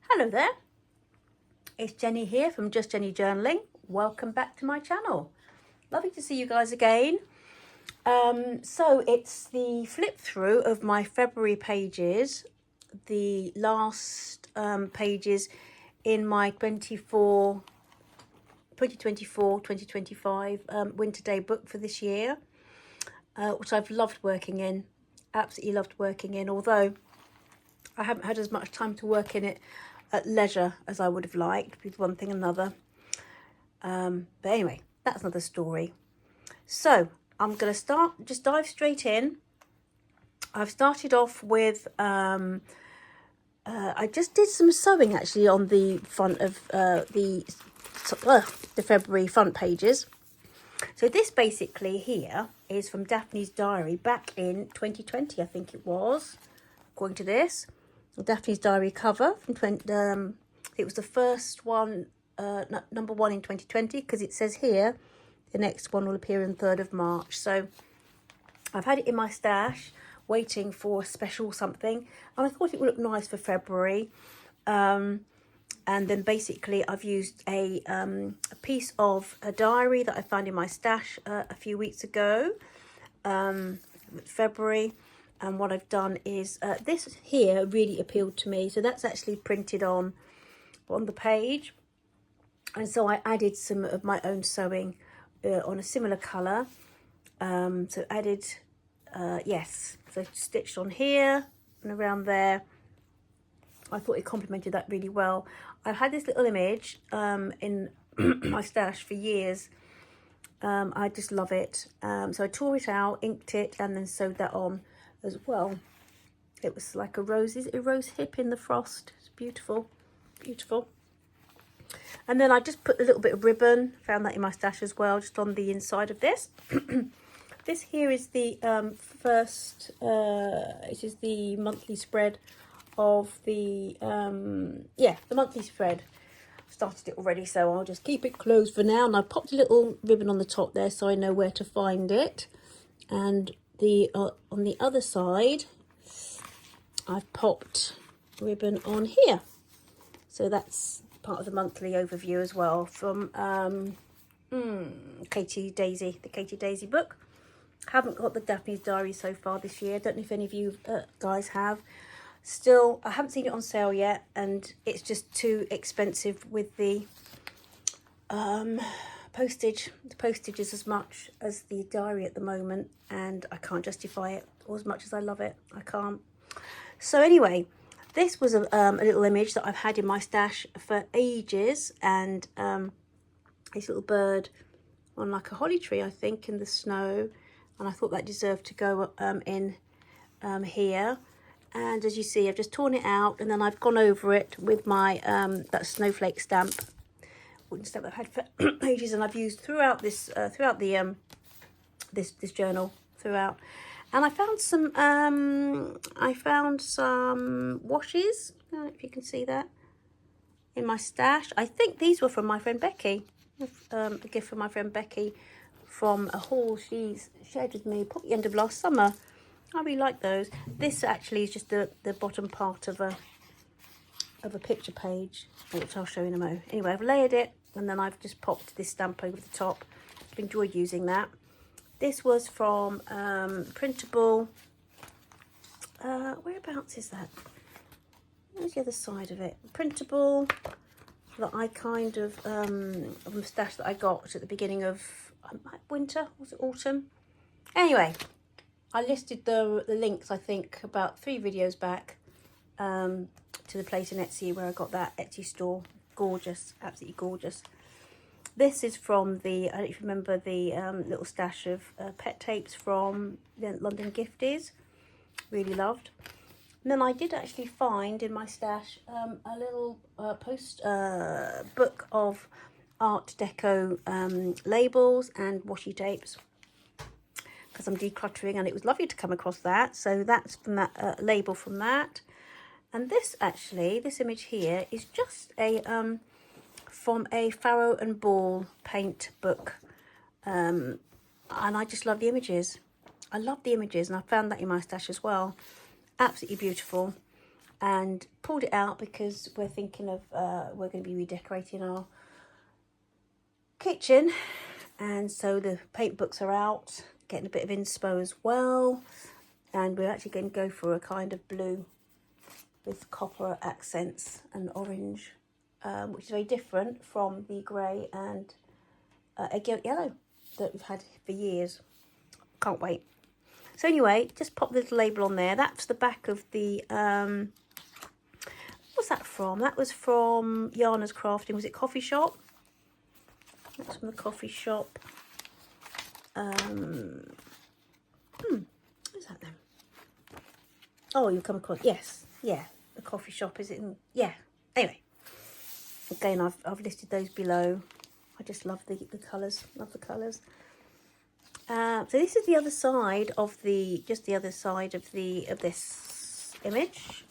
Hello there, it's Jenny here from Just Jenny Journaling. Welcome back to my channel. Lovely to see you guys again. So it's the flip through of my February pages, the last pages in my 2024-2025 winter day book for this year, which I've loved working in, absolutely loved working in, although I haven't had as much time to work in it at leisure as I would have liked with one thing and another. But anyway, that's another story. So I'm going to just dive straight in. I've started off with, I just did some sewing actually on the front of the February front pages. So this basically here is from Daphne's diary back in 2020, I think it was, according to this. Daphne's diary cover from it was the first one, number one in 2020, because it says here the next one will appear on 3rd of March. So I've had it in my stash waiting for a special something, and I thought it would look nice for February. And then basically I've used a piece of a diary that I found in my stash a few weeks ago, February. And what I've done is, this here really appealed to me. So that's actually printed on the page. And so I added some of my own sewing on a similar colour. So added, yes, so stitched on here and around there. I thought it complemented that really well. I've had this little image in my stash for years. I just love it. So I tore it out, inked it, and then sewed that on as well. It was like a rose hip in the frost. It's beautiful, beautiful. And then I just put a little bit of ribbon, found that in my stash as well, just on the inside of this. This here is the first, it is the monthly spread of the, the monthly spread. I've started it already, so I'll just keep it closed for now. And I popped a little ribbon on the top there so I know where to find it. And the on the other side, I've popped ribbon on here. So that's part of the monthly overview as well from Katie Daisy, the Katie Daisy book. Haven't got the Daphne's diary so far this year. Don't know if any of you guys have. Still, I haven't seen it on sale yet, and it's just too expensive with the postage. The postage is as much as the diary at the moment, and I can't justify it, or as much as I love it, I can't. So anyway, this was a little image that I've had in my stash for ages, and this little bird on like a holly tree, I think, in the snow, and I thought that deserved to go in here. And as you see, I've just torn it out, and then I've gone over it with my that snowflake stamp, wooden stamp I've had for ages, and I've used throughout this throughout the this journal throughout. And I found some washes. I don't know if you can see that in my stash. I think these were from my friend Becky, a gift from my friend Becky from a haul she's shared with me probably end of last summer. I really like those. This actually is just the bottom part of a picture page, which I'll show you in a moment. Anyway, I've layered it, and then I've just popped this stamp over the top. I've enjoyed using that. This was from Printable. Whereabouts is that? Where's the other side of it? Printable, that I kind of from the stash that I got at the beginning of winter. Was it autumn? Anyway, I listed the links, I think, about 3 videos back to the place in Etsy where I got that Etsy store. Gorgeous, absolutely gorgeous. This is from the, I don't know if you remember the little stash of pet tapes from the London Gifties. Really loved. And then I did actually find in my stash a little book of Art Deco labels and washi tapes, because I'm decluttering, and it was lovely to come across that. So that's from that label from that. And this actually, this image here is just a from a Farrow and Ball paint book, and I just love the images. I love the images, and I found that in my stash as well. Absolutely beautiful. and pulled it out because we're thinking of, we're going to be redecorating our kitchen. And so the paint books are out, getting a bit of inspo as well. And we're actually going to go for a kind of blue with copper accents and orange, which is very different from the grey and egg yolk yellow that we've had for years. Can't wait. So anyway, just pop the little label on there. That's the back of the, what's that from? That was from Yana's Crafting. Was it Coffee Shop? That's from the Coffee Shop. What's that then? Oh, you'll come across, yes, yeah, the Coffee Shop, is it in, yeah, anyway. Again, I've listed those below. I just love the colours, love the colours. So this is the other side of the, just the other side of this image.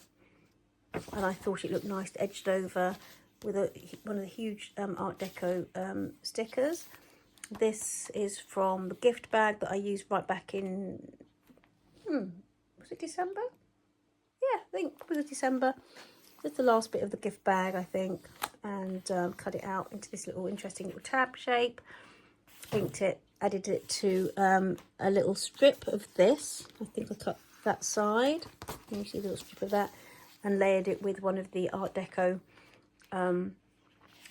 And I thought it looked nice edged over with one of the huge Art Deco stickers. This is from the gift bag that I used right back in, was it December? Yeah, I think it was December. Just the last bit of the gift bag, I think. And cut it out into this little interesting little tab shape. Inked it, added it to a little strip of this. I think I cut that side. Can you see the little strip of that? And layered it with one of the Art Deco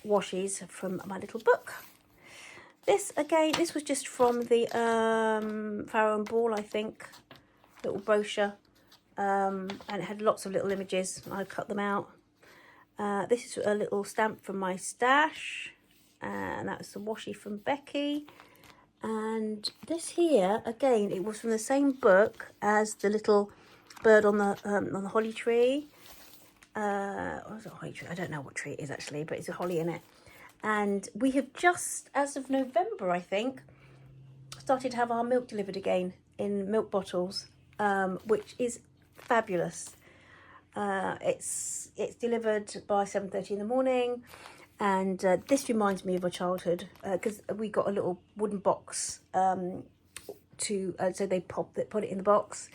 washes from my little book. This, again, this was just from the Farrow and Ball, I think, little brochure. And it had lots of little images. I cut them out. This is a little stamp from my stash. And that's the washi from Becky. And this here, again, it was from the same book as the little bird on the holly tree. What was it, holly tree? I don't know what tree it is actually, but it's a holly in it. And we have just, as of November, I think, started to have our milk delivered again in milk bottles, which is fabulous. It's delivered by 7:30 in the morning. And this reminds me of our childhood because we got a little wooden box so they put it in the box.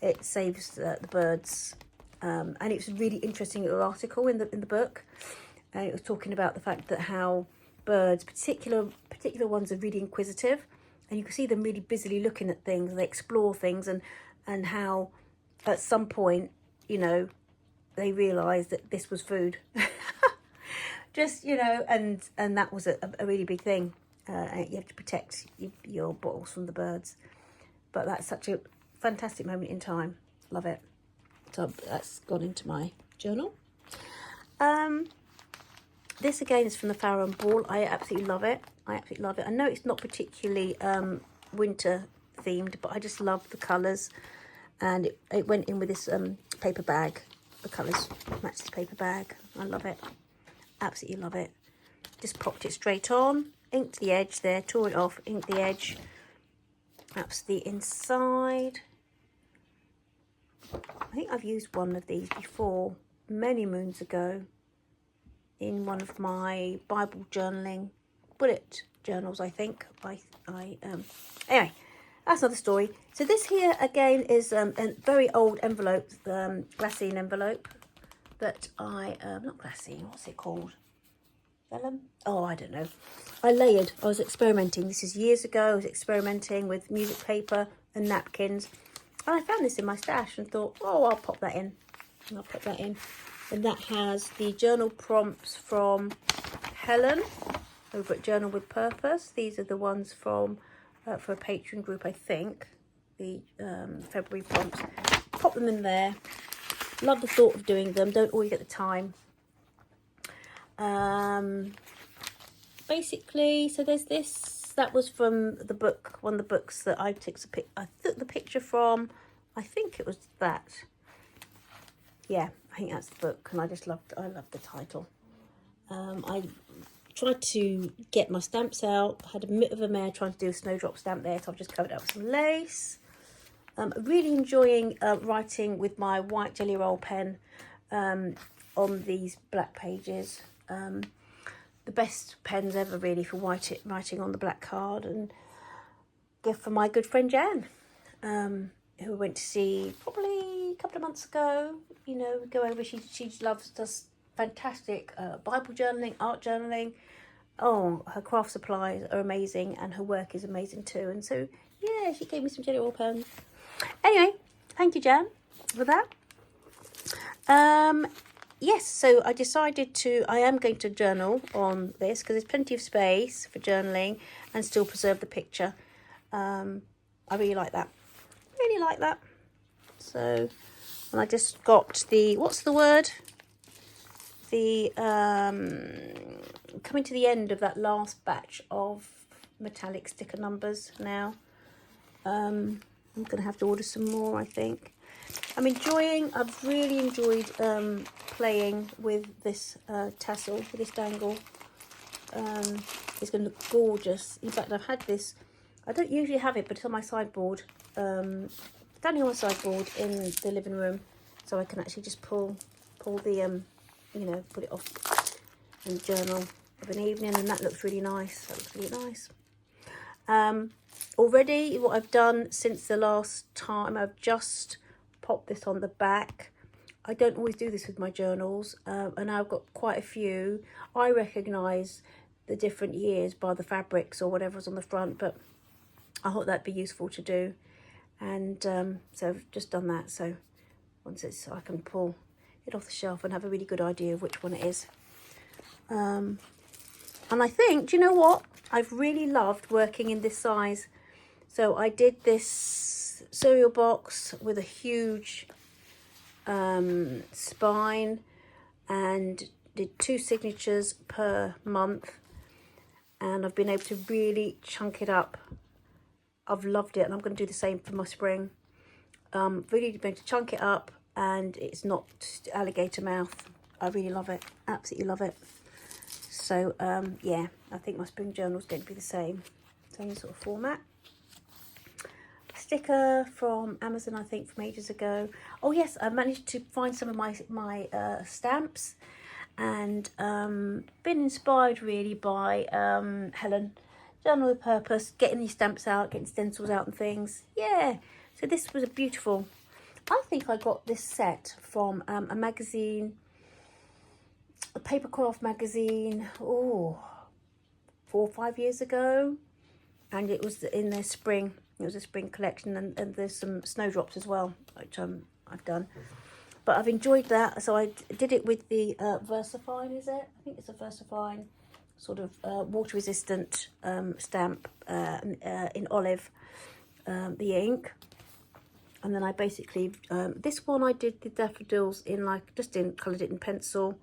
It saves the birds, and it's a really interesting little article in the book. And it was talking about the fact that how birds, particular ones, are really inquisitive, and you can see them really busily looking at things. And they explore things, and how at some point, you know, they realise that this was food. Just, you know, and that was a really big thing. And you have to protect your bottles from the birds. But that's such a fantastic moment in time. Love it. So that's gone into my journal. This again is from the Farrow and Ball. I absolutely love it. I absolutely love it. I know it's not particularly winter themed, but I just love the colours. And it went in with this paper bag. The colours match this paper bag. I love it. Absolutely love it. Just popped it straight on, inked the edge there, tore it off, inked the edge. That's the inside. I think I've used one of these before, many moons ago, in one of my Bible journaling bullet journals, I think. Anyway, that's another story. So this here again is a very old envelope, glassine envelope. That not glassine, what's it called? Vellum? Oh, I don't know. I was experimenting. This is years ago. I was experimenting with music paper and napkins. And I found this in my stash and thought, oh, I'll pop that in. And I'll put that in. And that has the journal prompts from Helen over at Journal with Purpose. These are the ones from, for a Patreon group, I think. The February prompts. Pop them in there. Love the thought of doing them. Don't always get the time. Basically, so there's this. That was from the book. One of the books that I took the picture from. I think it was that. Yeah, I think that's the book, and I loved the title. I tried to get my stamps out. Had a bit of a mare trying to do a snowdrop stamp there, so I've just covered it up with some lace. Really enjoying writing with my white Jelly Roll pen on these black pages. The best pens ever really for writing on the black card, and gift from my good friend Jan, who we went to see probably a couple of months ago. You know, we go over. She does fantastic Bible journaling, art journaling. Oh, her craft supplies are amazing, and her work is amazing too. And so, yeah, she gave me some jelly roll pens. Anyway, thank you, Jan, for that. Yes, so I decided I am going to journal on this because there's plenty of space for journaling and still preserve the picture. I really like that. Really like that. So, and I just got what's the word? Coming to the end of that last batch of metallic sticker numbers now. I'm going to have to order some more, I think. I've really enjoyed playing with this tassel, with this dangle. It's going to look gorgeous. In fact, I've had this, I don't usually have it, but it's on my sideboard. Standing on my sideboard in the living room, so I can actually just pull the, put it off and journal of an evening, and that looks really nice. That looks really nice. Already, what I've done since the last time, I've just popped this on the back. I don't always do this with my journals, and I've got quite a few. I recognise the different years by the fabrics or whatever's on the front, but I thought that'd be useful to do, and so I've just done that. So once I can pull it off the shelf and have a really good idea of which one it is. And I think, do you know what? I've really loved working in this size. So I did this cereal box with a huge spine and did 2 signatures per month, and I've been able to really chunk it up. I've loved it, and I'm going to do the same for my spring. Really been able to chunk it up, and it's not alligator mouth. I really love it, absolutely love it. So yeah, I think my spring journal is going to be the same sort of format. Sticker from Amazon, I think, from ages ago. Oh yes, I managed to find some of my stamps, and been inspired really by Helen, Journal with Purpose, getting these stamps out, getting stencils out and things. Yeah, so this was a beautiful, I think I got this set from a magazine, a papercraft magazine, 4 or 5 years ago, and it was in their spring. It was a spring collection, and there's some snowdrops as well, which I've done. But I've enjoyed that, so I did it with the VersaFine, is it? I think it's a VersaFine sort of water resistant stamp in olive, the ink. And then I basically, this one I did the daffodils in coloured it in pencil.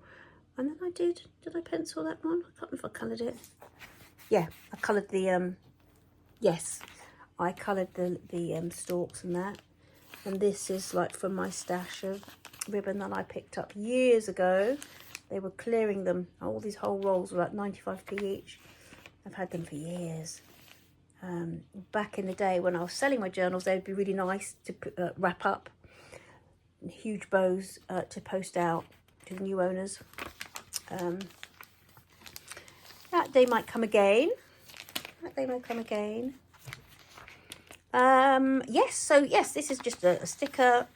And then did I pencil that one? I can't remember if I coloured it. Yeah, I coloured the, yes, I coloured the stalks and that. And this is like from my stash of ribbon that I picked up years ago. They were clearing them. All these whole rolls were like 95p each. I've had them for years. Back in the day when I was selling my journals, they'd be really nice to wrap up. Huge bows to post out to the new owners. That day might come again. That day might come again. Yes, this is just a sticker.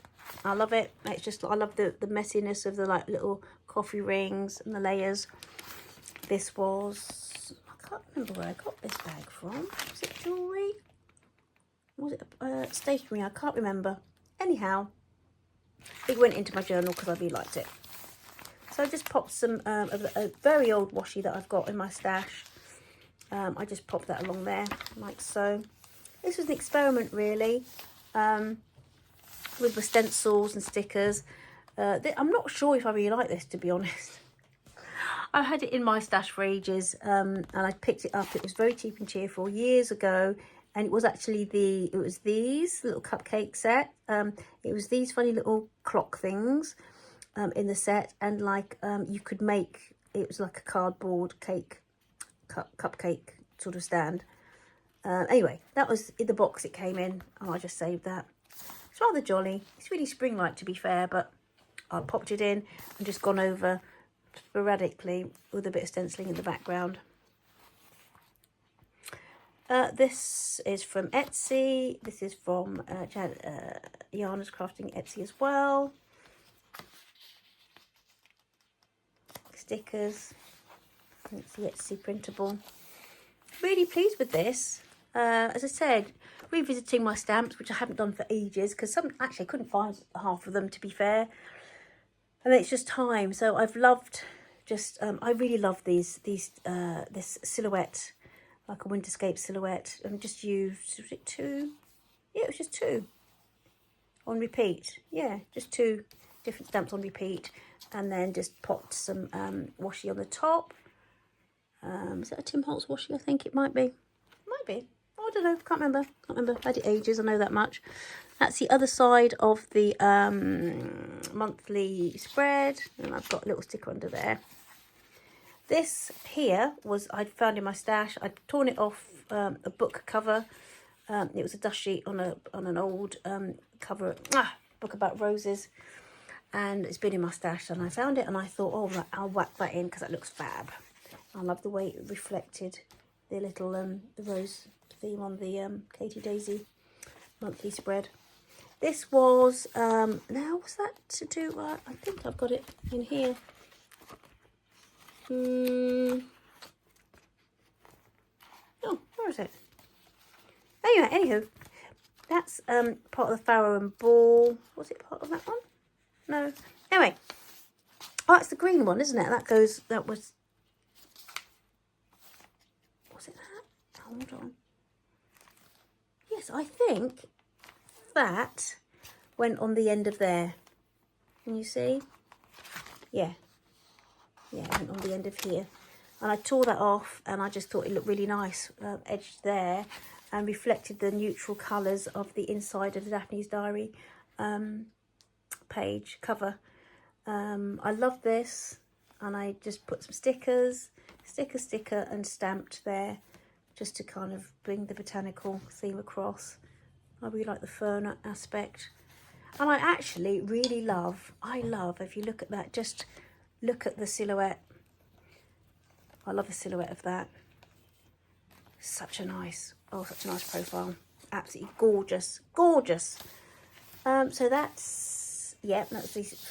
I love it. It's just, I love the messiness of the little coffee rings and the layers. This was, I can't remember where I got this bag from. Was it jewellery? Was it stationery? I can't remember. Anyhow, it went into my journal because I really liked it. So I just popped some of a very old washi that I've got in my stash. I just popped that along there, like so. This was an experiment, really, with the stencils and stickers. I'm not sure if I really like this, to be honest. I've had it in my stash for ages, and I picked it up. It was very cheap and cheerful years ago, and it was actually these little cupcake set. It was these funny little clock things in the set, and you could make, it was like a cardboard cupcake sort of stand. Anyway, that was in the box it came in. Oh, I just saved that. It's rather jolly. It's really spring-like, to be fair, but I popped it in and just gone over sporadically with a bit of stenciling in the background. This is from Etsy. This is from Yana's Crafting Etsy as well. Stickers. It's the Etsy printable. Really pleased with this. As I said, revisiting my stamps, which I haven't done for ages, because some actually I couldn't find half of them, to be fair. And it's just time. So I've loved just I really love this silhouette, like a winterscape silhouette. And just used, was it 2? Yeah, it was just 2 on repeat. Yeah, just 2 different stamps on repeat, and then just popped some washi on the top. Is that a Tim Holtz washi? I think it might be. Might be. Oh, I don't know. Can't remember. I've had it ages. I know that much. That's the other side of the monthly spread, and I've got a little sticker under there. This here was I'd found in my stash. I'd torn it off a book cover. It was a dust sheet on an old cover book about roses, and it's been in my stash. And I found it, and I thought, oh, right, I'll whack that in because that looks fab. I love the way it reflected the little the rose theme on the Katie Daisy monthly spread. This was now was that to do? I think I've got it in here. Oh, where is it? Anyway, anywho, that's part of the Farrow and Ball. Was it part of that one? No. Anyway, oh, it's the green one, isn't it? That was it that? Hold on. Yes, I think that went on the end of there. Can you see? Yeah. Yeah, it went on the end of here. And I tore that off, and I just thought it looked really nice, edged there, and reflected the neutral colours of the inside of the Daphne's Diary page cover. I love this, and I just put some sticker, and stamped there, just to kind of bring the botanical theme across. I really like the fern aspect. And I actually really love, if you look at that, just look at the silhouette. I love the silhouette of that. Such a nice profile. Absolutely gorgeous, gorgeous. So that's the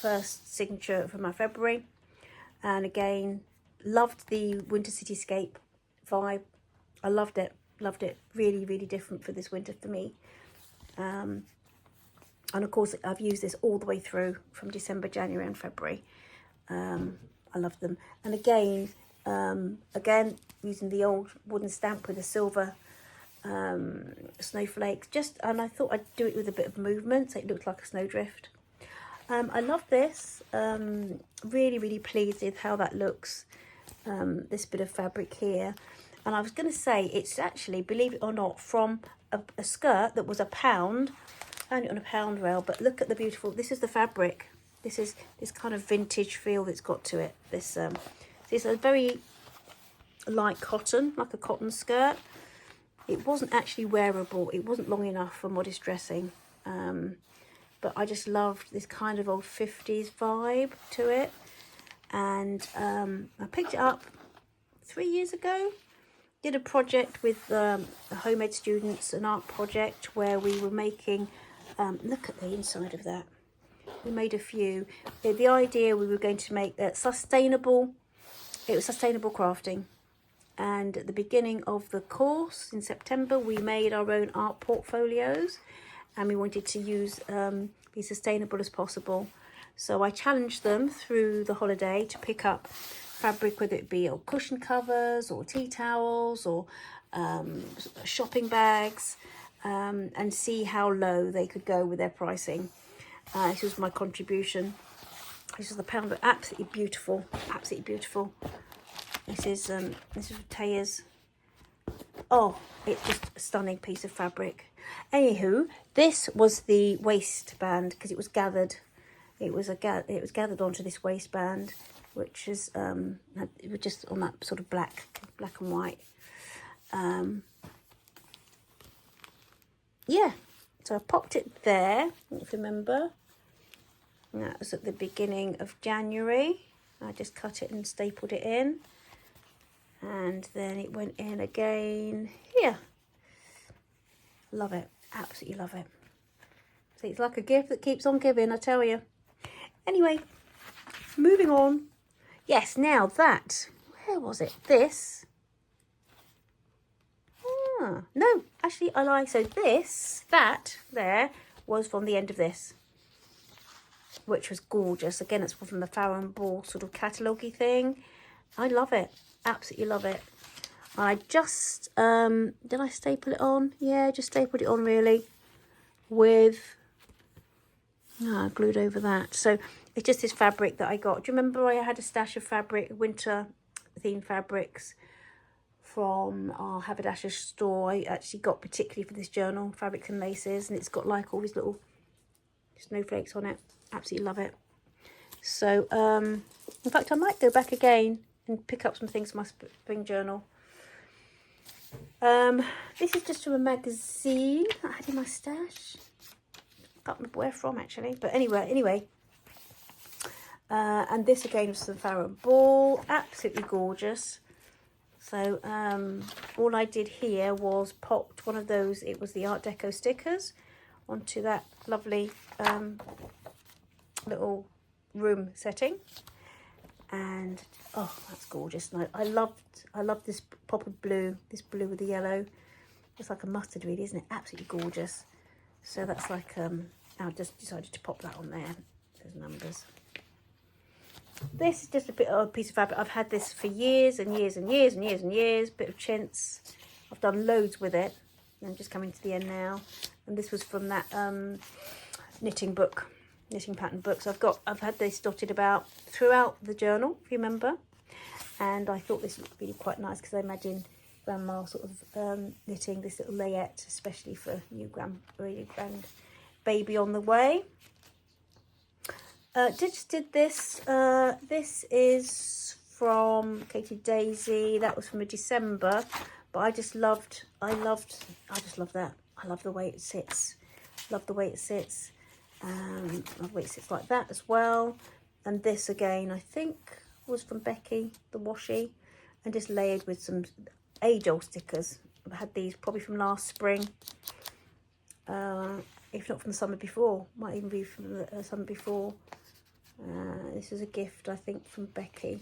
first signature for my February. And again, loved the winter cityscape vibe. I loved it. Really, really different for this winter for me. And of course, I've used this all the way through from December, January and February. I love them. And again, using the old wooden stamp with a silver snowflakes. And I thought I'd do it with a bit of movement, so it looked like a snowdrift. I love this. Really, really pleased with how that looks. This bit of fabric here. And I was going to say, it's actually, believe it or not, from a skirt that was £1. Found it on a pound rail, but look at the beautiful, this is the fabric. This is this kind of vintage feel that's got to it. This is a very light cotton, like a cotton skirt. It wasn't actually wearable. It wasn't long enough for modest dressing. But I just loved this kind of old 50s vibe to it. And I picked it up 3 years ago. Did a project with the home ed students, an art project where we were making, look at the inside of that. We made a few. The idea, we were going to make that sustainable, it was sustainable crafting. And at the beginning of the course in September, we made our own art portfolios, and we wanted to use be sustainable as possible. So I challenged them through the holiday to pick up fabric, whether it be old cushion covers or tea towels or shopping bags, and see how low they could go with their pricing. This was my contribution. This is the pound, but absolutely beautiful, absolutely beautiful. This is Taya's. Oh, it's just a stunning piece of fabric. Anywho, this was the waistband, because it was gathered. It was gathered onto this waistband, which is it was just on that sort of black and white. Yeah, so I popped it there, if you remember. And that was at the beginning of January. I just cut it and stapled it in. And then it went in again here Love it. Absolutely love it. See, it's like a gift that keeps on giving, I tell you. Anyway, moving on. Yes, now that, where was it? This. No, actually I lie. So that there was from the end of this, which was gorgeous. Again, it's from the Farrow and Ball sort of catalogue-y thing. I love it. Absolutely love it. I just, did I staple it on? Yeah, just stapled it on really with, glued over that. So it's just this fabric that I got. Do you remember I had a stash of fabric, winter themed fabrics from our haberdasher store? I actually got particularly for this journal, Fabrics and Laces, and it's got like all these little snowflakes on it. Absolutely love it. So, in fact, I might go back again and pick up some things for my spring journal. This is just from a magazine that I had in my stash. Can't remember where from actually, but anyway. And this again was from Farrow and Ball. Absolutely gorgeous. So all I did here was popped one of those, it was the Art Deco stickers, onto that lovely little room setting. And oh, that's gorgeous. And I love this pop of blue, this blue with the yellow. It's like a mustard really, isn't it? Absolutely gorgeous. So that's like I just decided to pop that on there. There's numbers. This is just a bit of a piece of fabric. I've had this for years and years and years and years and years. Bit of chintz. I've done loads with it. I'm just coming to the end now. And this was from that knitting pattern book. So I've had this dotted about throughout the journal, if you remember. And I thought this looked really quite nice because I imagine Grandma sort of knitting this little layette, especially for new grand baby on the way. Just did this. This is from Katie Daisy. That was from a December, but I just love that. I love the way it sits. Love the way it sits. Love the way it sits like that as well. And this again, I think was from Becky, the washi, and just layered with some age-old stickers. I had these probably from last spring, if not from the summer before. Might even be from the summer before. This is a gift, I think, from Becky.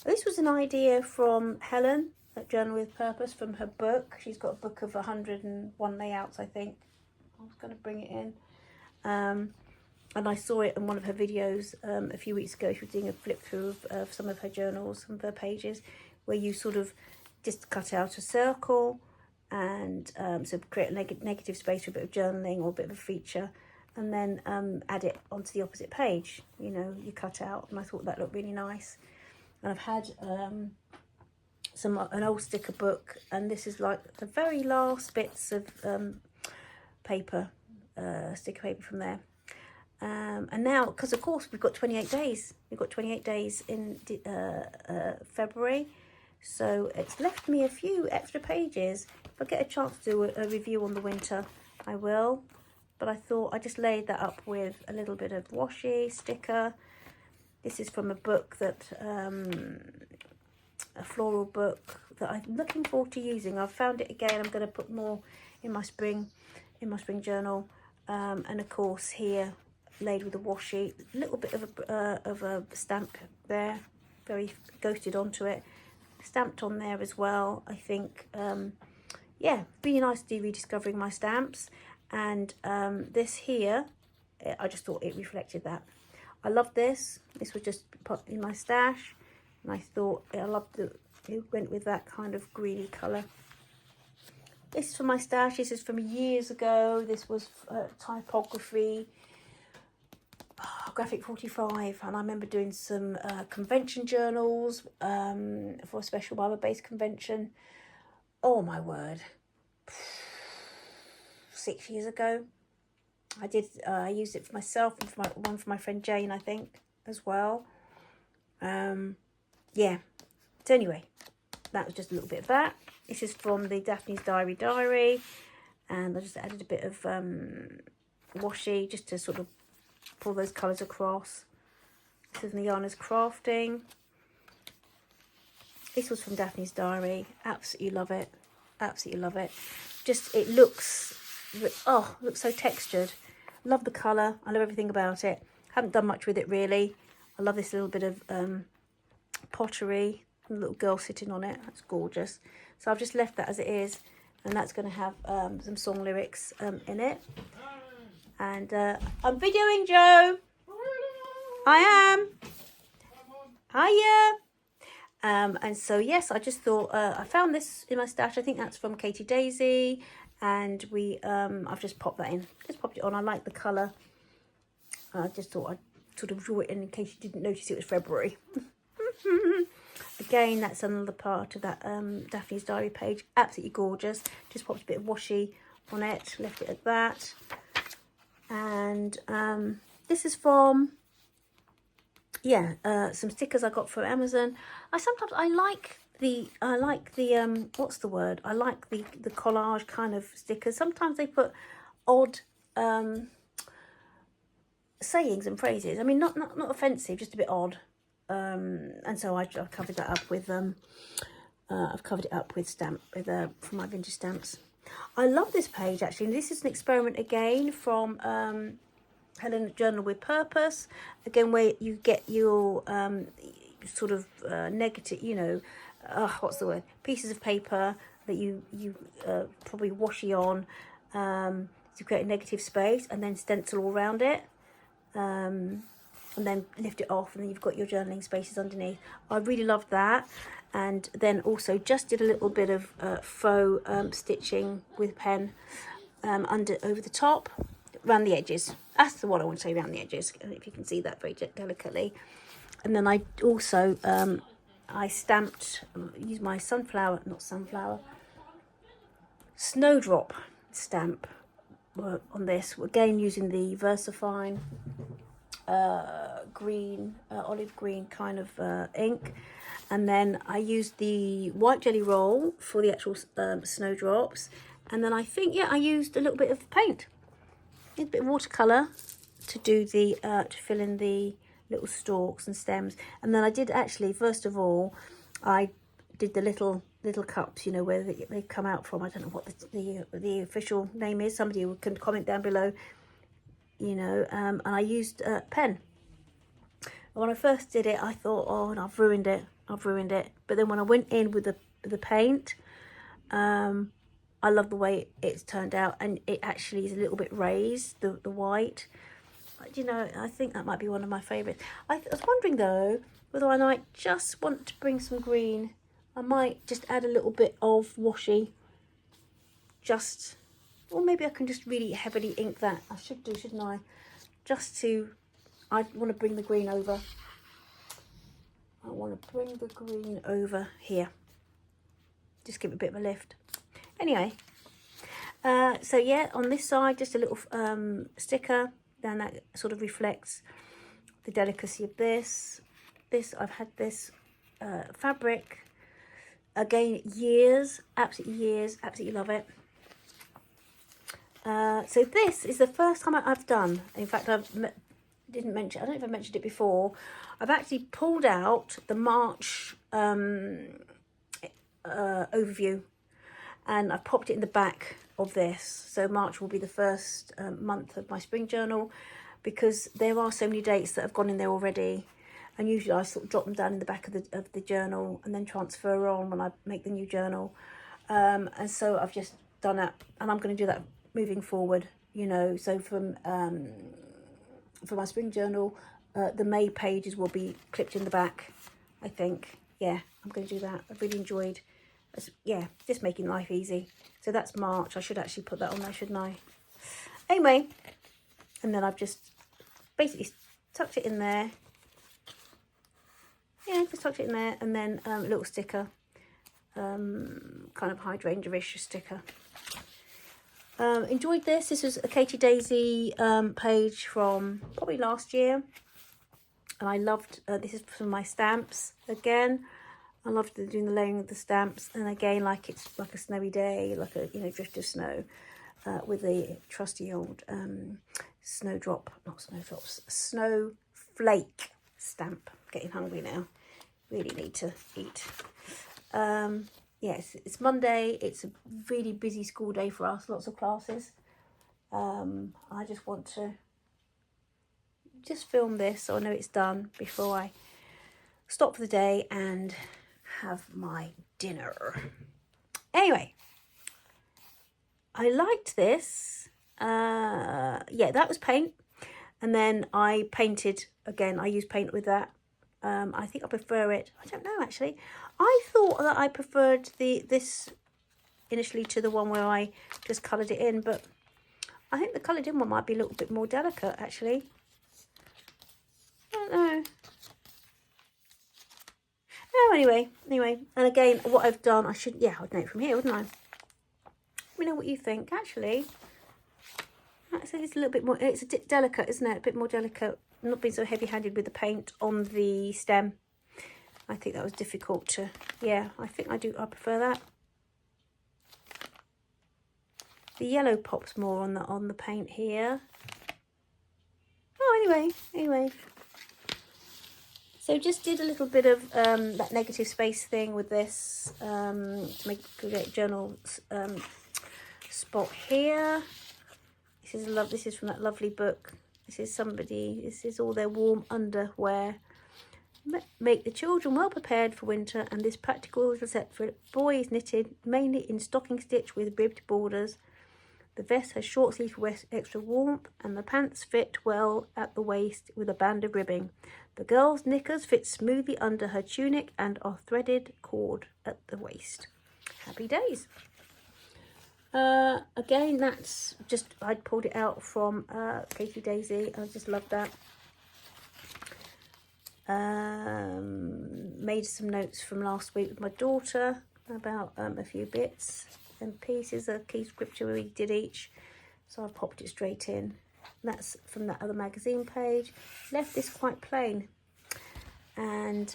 This was an idea from Helen at Journal with Purpose, from her book. She's got a book of 101 layouts, I think. I was going to bring it in. And I saw it in one of her videos a few weeks ago. She was doing a flip through of some of her journals, some of her pages, where you sort of just cut out a circle and so create a negative space for a bit of journaling or a bit of a feature, and then add it onto the opposite page, you know, you cut out. And I thought that looked really nice. And I've had an old sticker book, and this is like the very last bits of paper, sticker paper from there. And now, because of course we've got 28 days. We've got 28 days in February. So it's left me a few extra pages. If I get a chance to do a review on the winter, I will. But I thought I just laid that up with a little bit of washi, sticker. This is from a book that, a floral book that I'm looking forward to using. I've found it again. I'm going to put more in my spring journal. And of course here, laid with a washi, a little bit of a stamp there, very ghosted onto it, stamped on there as well. I think, yeah, really nice to do rediscovering my stamps. And this here, I just thought it reflected that. I love this. This was just put in my stash, and I thought I loved it went with that kind of greeny colour. This is from my stash. This is from years ago. This was typography, graphic 45, and I remember doing some convention journals for a special Bible-based convention. Oh my word, 6 years ago. I used it for myself and for one for my friend Jane, I think, as well. Yeah. So anyway, that was just a little bit of that. This is from the Daphne's Diary, and I just added a bit of washi just to sort of pull those colours across. This is Niana's Crafting. This was from Daphne's Diary. Absolutely love it. Absolutely love it. Just, it looks, oh, looks so textured. Love the colour. I love everything about it. Haven't done much with it really. I love this little bit of pottery. A little girl sitting on it. That's gorgeous. So I've just left that as it is. And that's going to have some song lyrics in it. And I'm videoing, Joe. I am. Hiya. And so, yes, I just thought, I found this in my stash. I think that's from Katie Daisy. And I've just popped that in. Just popped it on. I like the colour. I just thought I'd sort of draw it in case you didn't notice it was February. Again, that's another part of that Daphne's Diary page. Absolutely gorgeous. Just popped a bit of washi on it. Left it at that. And this is from, yeah, some stickers I got from Amazon. I like the what's the word? I like the collage kind of stickers. Sometimes they put odd sayings and phrases. I mean, not offensive, just a bit odd. And so I've covered that up with I've covered it up with for my vintage stamps. I love this page actually. And this is an experiment again from Helen Journal with Purpose. Again, where you get your sort of negative, you know, what's the word? Pieces of paper that you probably washi on to create a negative space, and then stencil all around it. And then lift it off, and then you've got your journaling spaces underneath. I really loved that. And then also just did a little bit of faux stitching with pen over the top, around the edges. That's the one I want to say, around the edges, if you can see that very delicately. And then I also I stamped, used my snowdrop stamp on this, again using the VersaFine green, olive green kind of ink. And then I used the white jelly roll for the actual snowdrops. And then I think, yeah, I used a little bit of paint, a bit of watercolour to do the to fill in the little stalks and stems. And then I did actually, first of all, I did the little cups, you know, where they come out from. I don't know what the official name is. Somebody can comment down below, you know. And I used pen. When I first did it, I thought, oh, no, I've ruined it. But then when I went in with the paint, I love the way it's turned out, and it actually is a little bit raised, the white. You know, I think that might be one of my favourites. I was wondering though whether I might just want to bring some green. I might just add a little bit of washi, or maybe I can just really heavily ink that. I should do, shouldn't I? I want to bring the green over. I want to bring the green over here. Just give it a bit of a lift. Anyway, so yeah, on this side, just a little sticker. Then that sort of reflects the delicacy of this. I've had this fabric, again, absolutely love it. So this is the first time I've done, in fact, I don't know if I mentioned it before, I've actually pulled out the March overview, and I've popped it in the back of this. So March will be the first month of my spring journal, because there are so many dates that have gone in there already, and usually I sort of drop them down in the back of the journal and then transfer on when I make the new journal. And so I've just done that, and I'm going to do that moving forward, you know. So for my spring journal, the May pages will be clipped in the back, I think. Yeah, I'm going to do that. I've really enjoyed, yeah, just making life easy. So that's March. I should actually put that on there, shouldn't I? Anyway, and then I've just basically tucked it in there. Yeah, just tucked it in there, and then a little sticker, kind of hydrangea-ish sticker. Enjoyed this. This was a Katie Daisy page from probably last year, and I loved this is from my stamps again. I loved doing the layering of the stamps, and again, like it's like a snowy day, like a, you know, drift of snow, with the trusty old snowflake stamp. Getting hungry now, really need to eat. yes, it's Monday. It's a really busy school day for us, lots of classes. I just want to just film this so I know it's done before I stop for the day and have my dinner. Anyway, I liked this. Yeah, that was paint. And then I painted, again, I used paint with that. I think I prefer it. I don't know, actually. I thought that I preferred this initially to the one where I just coloured it in, but I think the coloured in one might be a little bit more delicate, actually. I don't know. Oh, anyway. And again, what I've done, I'd know it from here, wouldn't I? Let me know what you think, actually. It's a little bit more, it's a bit delicate, isn't it? A bit more delicate. Not being so heavy-handed with the paint on the stem. I think that was difficult to, yeah, I think I prefer that. The yellow pops more on the paint here. Oh, anyway. So just did a little bit of that negative space thing with this to make a journal spot here. This is from that lovely book. This is all their warm underwear. Make the children well prepared for winter, and this practical little set for a boy is knitted mainly in stocking stitch with ribbed borders. The vest has short sleeves for extra warmth, and the pants fit well at the waist with a band of ribbing. The girl's knickers fit smoothly under her tunic and are threaded cord at the waist. Happy days. Again, that's just, I'd pulled it out from Katie Daisy. I just love that. Made some notes from last week with my daughter about a few bits and pieces, a key scripture we did each. So I popped it straight in. That's from that other magazine page. Left this quite plain and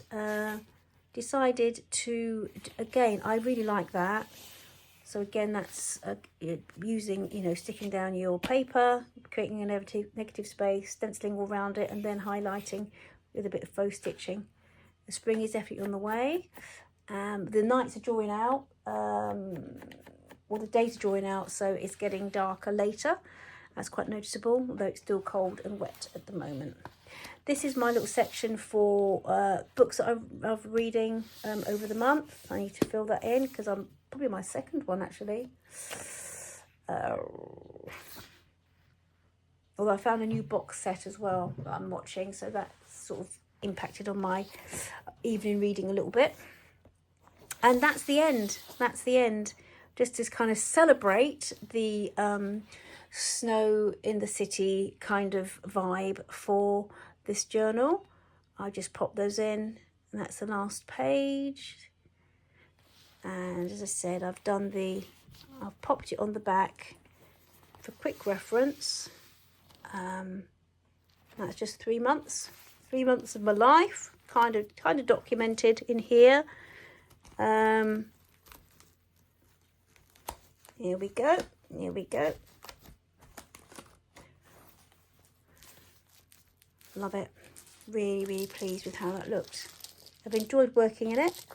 decided to, again, I really like that. So again, that's using, sticking down your paper, creating a negative space, stenciling all around it, and then highlighting with a bit of faux stitching. The spring is definitely on the way. The nights are drawing out, the days are drawing out, so it's getting darker later. That's quite noticeable, although it's still cold and wet at the moment. This is my little section for books that I'm reading over the month. I need to fill that in because I'm probably my second one, actually. Although I found a new box set as well that I'm watching, so that sort of impacted on my evening reading a little bit. And that's the end. Just to kind of celebrate the snow in the city kind of vibe for this journal. I just popped those in, and that's the last page. And as I said, I've popped it on the back for quick reference. That's just 3 months. 3 months of my life, kind of documented in here. Here we go. Love it. Really pleased with how that looked. I've enjoyed working in it.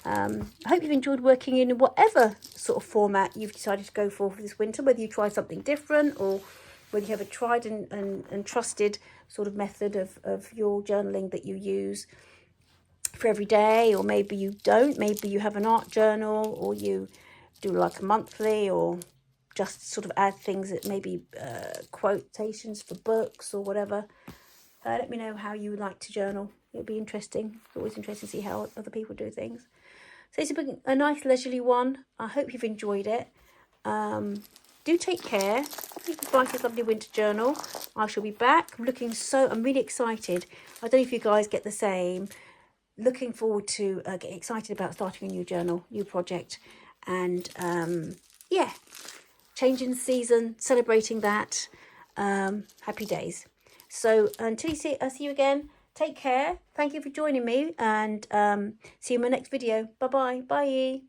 I hope you've enjoyed working in whatever sort of format you've decided to go for this winter, whether you tried something different or whether you have a tried and trusted sort of method of your journaling that you use for every day, or maybe you don't. Maybe you have an art journal, or you do like a monthly, or just sort of add things that maybe quotations for books or whatever. Let me know how you would like to journal. It'll be interesting. It's always interesting to see how other people do things. So it's a nice leisurely one. I hope you've enjoyed it. Do take care. Goodbye to this lovely winter journal. I shall be back. I'm really excited. I don't know if you guys get the same. Looking forward to getting excited about starting a new journal, new project. And yeah, changing the season, celebrating that. Happy days. So until I see you again, take care. Thank you for joining me, and see you in my next video. Bye-bye. Bye.